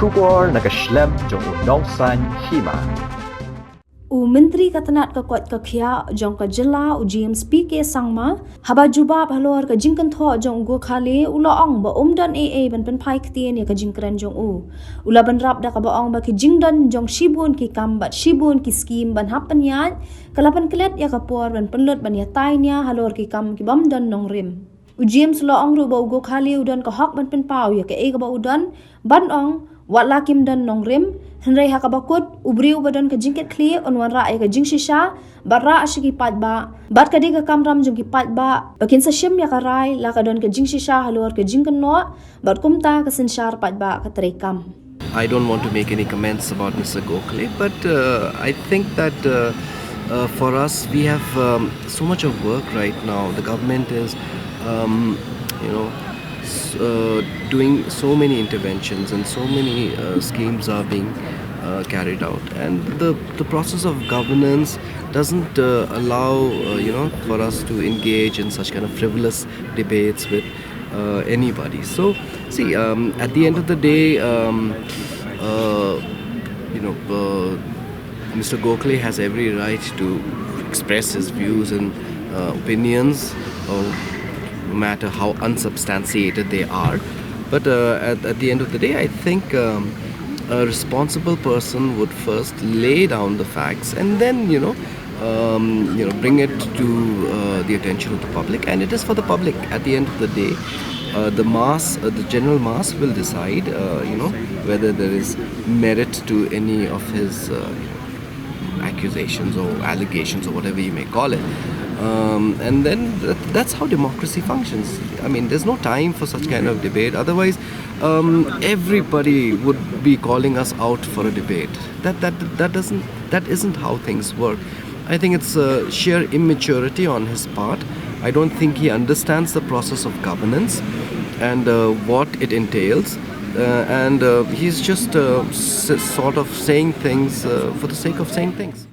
Shubor nakaslem jong nongsan Hima. Menteri Katanat ka kuat ka khia jong ka jela James PK sangma haba jubab halor ka jingkan tho jong Gokhale ulaong ba dan AA ban penpai ktien ya ka jingkran jong ula ban rap da ka baong ba ki jingdan jong shibun ki kambat shibun ki skim ban hapan ya kalapan klet ya ka por ban penlut ban ya tainya halor ki kam ki bam dan nong rim James laong ru ba Gokhale udan ka hak ban Pynpaw ya ka e ka ba udan ban ong wat lakim dan nong rim Hynrei hakabakut ubriu badan ka jingket kli on Wanrah ka Jingshisha barra asyiki patba bat ka di ka kamram jong ki patba bakin sa shim ya karai la ka don ka Jingshisha halor ka jingkan no bat kumta ka senshar patba ka trekam. I don't want to make any comments about Mr. Gokhale, but I think that for us we have so much of work right now. The government is doing so many interventions and so many schemes are being carried out, and the process of governance doesn't allow for us to engage in such kind of frivolous debates with anybody. So see, at the end of the day, Mr. Gokhale has every right to express his views and opinions, no matter how unsubstantiated they are. But at the end of the day, I think a responsible person would first lay down the facts and then bring it to the attention of the public, and it is for the public at the end of the day. The general mass will decide whether there is merit to any of his accusations or allegations or whatever you may call it. And then that's how democracy functions. I mean, there's no time for such kind of debate. Otherwise, everybody would be calling us out for a debate. That isn't how things work. I think it's sheer immaturity on his part. I don't think he understands the process of governance and what it entails. And he's just sort of saying things for the sake of saying things.